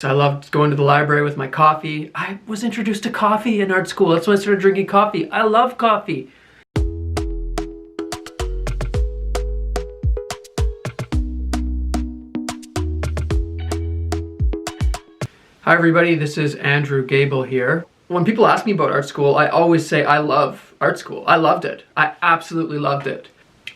I loved going to the library with my coffee. I was introduced to coffee in art school. That's when I started drinking coffee. I love coffee. Hi everybody, this is Andrew Gable here. When people ask me about art school, I always say I love art school. I loved it. I absolutely loved it.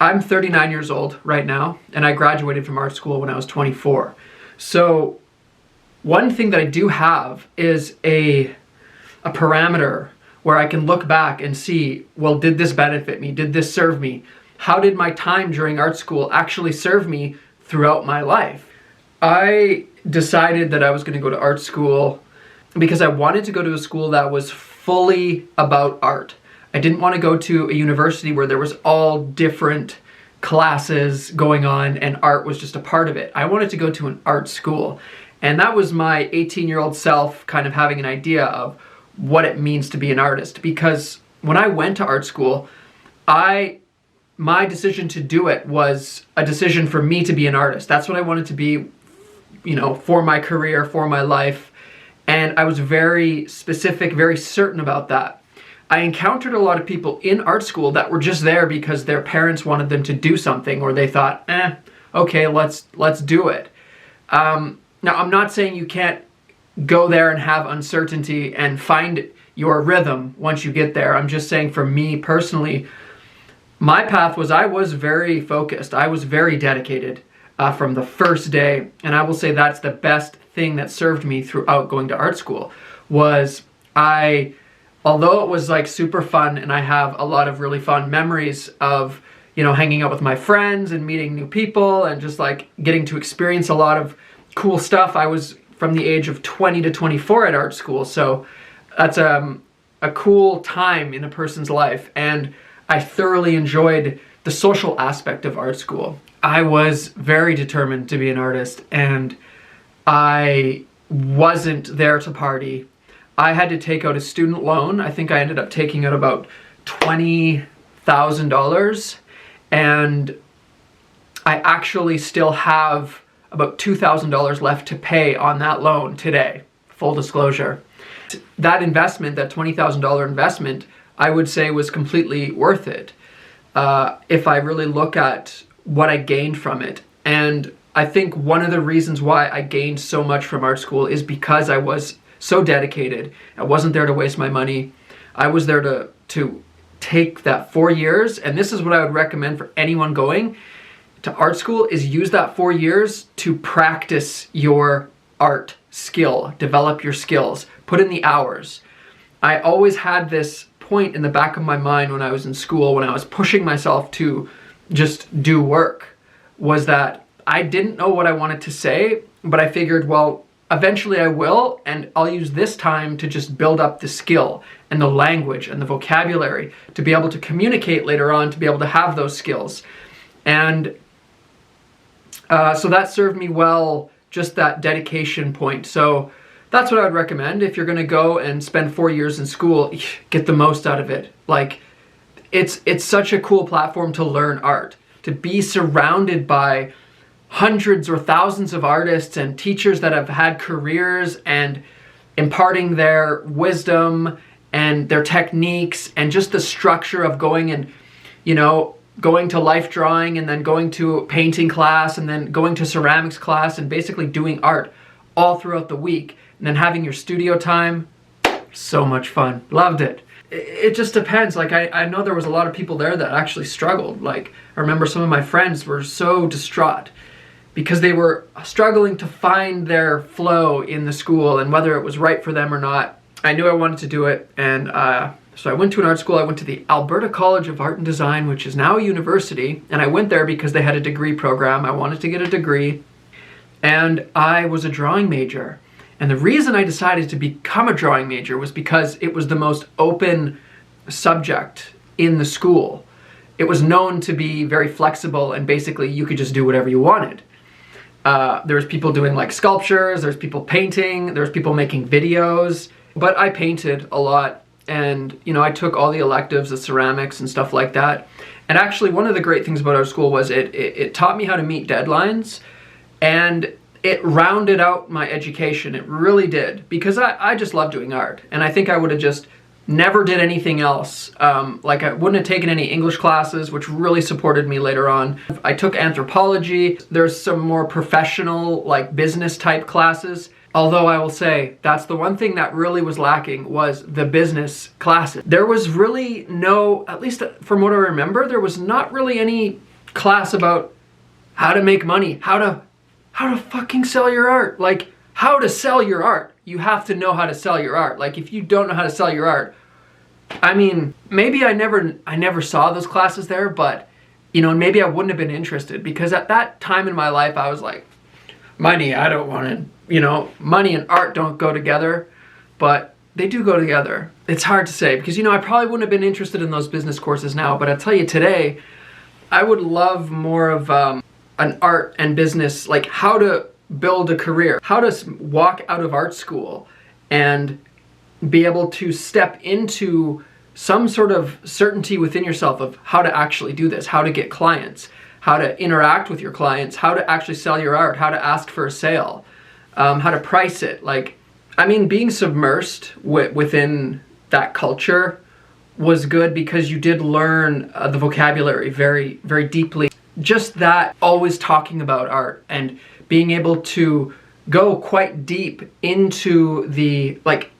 I'm 39 years old right now, and I graduated from art school when I was 24. So one thing that I do have is a parameter where I can look back and see, well, did this benefit me? Did this serve me? How did my time during art school actually serve me throughout my life? I decided that I was going to go to art school because I wanted to go to a school that was fully about art. I didn't want to go to a university where there was all different classes going on and art was just a part of it. I wanted to go to an art school. And that was my 18-year-old self kind of having an idea of what it means to be an artist. Because when I went to art school, my decision to do it was a decision for me to be an artist. That's what I wanted to be, for my career, for my life. And I was very specific, very certain about that. I encountered a lot of people in art school that were just there because their parents wanted them to do something, or they thought, okay, let's do it. Now, I'm not saying you can't go there and have uncertainty and find your rhythm once you get there. I'm just saying for me personally, my path was I was very focused. I was very dedicated from the first day. And I will say that's the best thing that served me throughout going to art school was although it was like super fun and I have a lot of really fun memories of, hanging out with my friends and meeting new people and just like getting to experience a lot of cool stuff. I was from the age of 20 to 24 at art school, so that's a cool time in a person's life, and I thoroughly enjoyed the social aspect of art school. I was very determined to be an artist, and I wasn't there to party. I had to take out a student loan. I think I ended up taking out about $20,000, and I actually still have about $2,000 left to pay on that loan today, full disclosure. That investment, that $20,000 investment, I would say was completely worth it if I really look at what I gained from it. And I think one of the reasons why I gained so much from art school is because I was so dedicated. I wasn't there to waste my money. I was there to take that 4 years, and this is what I would recommend for anyone going to art school, is use that 4 years to practice your art skill, develop your skills, put in the hours. I always had this point in the back of my mind when I was in school, when I was pushing myself to just do work, was that I didn't know what I wanted to say, but I figured, well, eventually I will, and I'll use this time to just build up the skill and the language and the vocabulary to be able to communicate later on, to be able to have those skills. And so that served me well, just that dedication point. So that's what I would recommend. If you're going to go and spend 4 years in school, get the most out of it. Like, it's such a cool platform to learn art, to be surrounded by hundreds or thousands of artists and teachers that have had careers and imparting their wisdom and their techniques, and just the structure of going and, going to life drawing and then going to painting class and then going to ceramics class and basically doing art all throughout the week, and then having your studio time. So much fun. Loved it. It just depends. Like, I know there was a lot of people there that actually struggled. Like, I remember some of my friends were so distraught because they were struggling to find their flow in the school and whether it was right for them or not. I knew I wanted to do it, and so I went to an art school. I went to the Alberta College of Art and Design, which is now a university, and I went there because they had a degree program. I wanted to get a degree, and I was a drawing major. And the reason I decided to become a drawing major was because it was the most open subject in the school. It was known to be very flexible, and basically you could just do whatever you wanted. There was people doing like sculptures, there's people painting, there's people making videos, but I painted a lot. And, I took all the electives, the ceramics and stuff like that. And actually, one of the great things about our school was it taught me how to meet deadlines. And it rounded out my education. It really did, because I just love doing art, and I think I would have just never did anything else. Like I wouldn't have taken any English classes, which really supported me later on. I took anthropology. There's some more professional, like business type classes. Although I will say that's the one thing that really was lacking, was the business classes. There was really no, at least from what I remember, there was not really any class about how to make money, how to fucking sell your art. Like, how to sell your art. You have to know how to sell your art. Like, if you don't know how to sell your art, I mean, maybe I never saw those classes there, but, you know, maybe I wouldn't have been interested, because at that time in my life, I was like, money, I don't want to, you know, money and art don't go together, but they do go together. It's hard to say, because, you know, I probably wouldn't have been interested in those business courses now, but I tell you today, I would love more of an art and business, like how to build a career, how to walk out of art school and be able to step into some sort of certainty within yourself of how to actually do this, how to get clients, how to interact with your clients, how to actually sell your art, how to ask for a sale, how to price it. Like, I mean, being submersed within that culture was good, because you did learn the vocabulary very, very deeply. Just that, always talking about art and being able to go quite deep into the, like,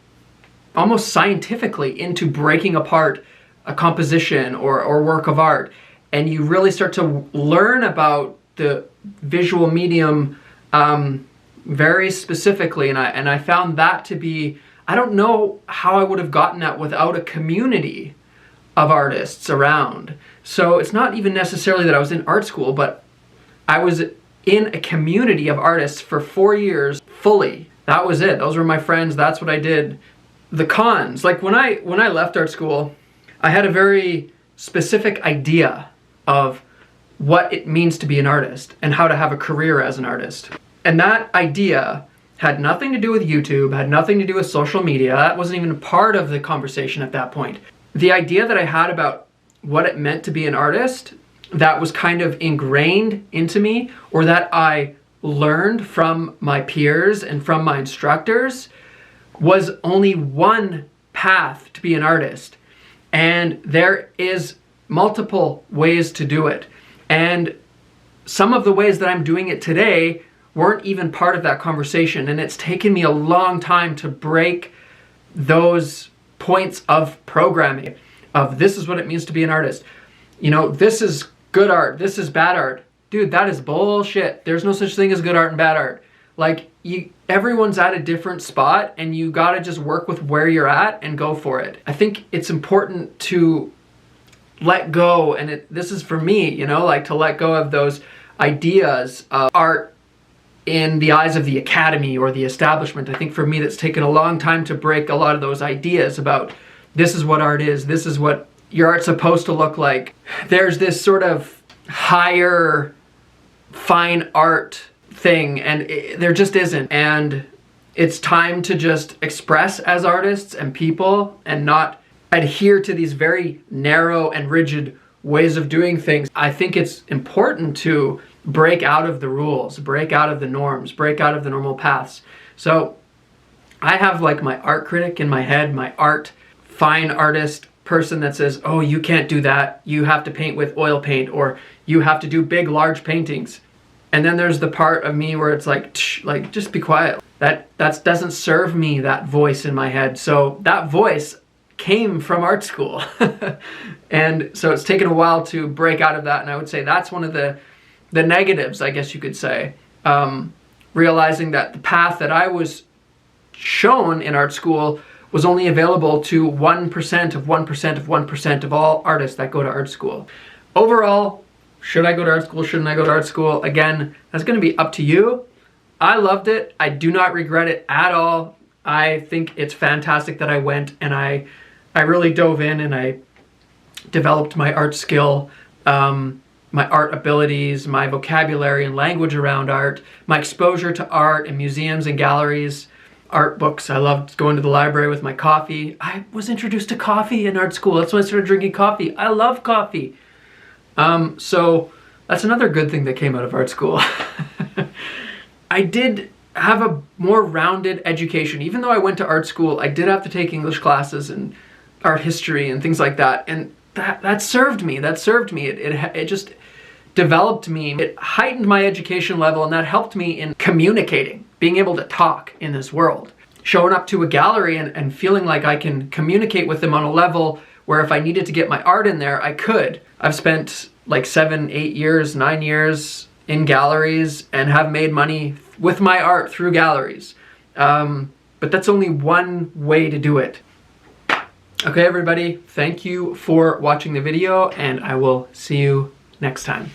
almost scientifically into breaking apart a composition or work of art. And you really start to learn about the visual medium very specifically. And I found that to be, I don't know how I would have gotten that without a community of artists around. So it's not even necessarily that I was in art school, but I was in a community of artists for 4 years fully. That was it. Those were my friends. That's what I did. The cons, like when I left art school, I had a very specific idea of what it means to be an artist and how to have a career as an artist. And that idea had nothing to do with YouTube, had nothing to do with social media. That wasn't even a part of the conversation at that point. The idea that I had about what it meant to be an artist, that was kind of ingrained into me, or that I learned from my peers and from my instructors, was only one path to be an artist. And there is multiple ways to do it. And some of the ways that I'm doing it today weren't even part of that conversation. And it's taken me a long time to break those points of programming, of this is what it means to be an artist. You know, this is good art, this is bad art. Dude, that is bullshit. There's no such thing as good art and bad art. Like, everyone's at a different spot, and you gotta just work with where you're at and go for it. I think it's important to let go, and this is for me, you know, like to let go of those ideas of art in the eyes of the academy or the establishment. I think for me that's taken a long time to break a lot of those ideas about this is what art is, this is what your art's supposed to look like. There's this sort of higher fine art thing, and there just isn't. And it's time to just express as artists and people and not adhere to these very narrow and rigid ways of doing things. I think it's important to break out of the rules, break out of the norms, break out of the normal paths. So I have like my art critic in my head, my fine artist person that says, oh, you can't do that. You have to paint with oil paint, or you have to do big, large paintings. And then there's the part of me where it's like, just be quiet. That doesn't serve me, that voice in my head. So that voice came from art school. And so it's taken a while to break out of that. And I would say that's one of the negatives, I guess you could say. Realizing that the path that I was shown in art school was only available to 1% of 1% of 1% of all artists that go to art school. Overall, should I go to art school? Shouldn't I go to art school? Again, that's going to be up to you. I loved it. I do not regret it at all. I think it's fantastic that I went, and I really dove in and I developed my art skill, my art abilities, my vocabulary and language around art, my exposure to art and museums and galleries, art books. I loved going to the library with my coffee. I was introduced to coffee in art school. That's when I started drinking coffee. I love coffee. So that's another good thing that came out of art school. I did have a more rounded education. Even though I went to art school, I did have to take English classes and art history and things like that. And that served me. It just developed me. It heightened my education level, and that helped me in communicating, being able to talk in this world. Showing up to a gallery and feeling like I can communicate with them on a level where if I needed to get my art in there, I could. I've spent like 7, 8 years, 9 years in galleries and have made money with my art through galleries. But that's only one way to do it. Okay, everybody, thank you for watching the video, and I will see you next time.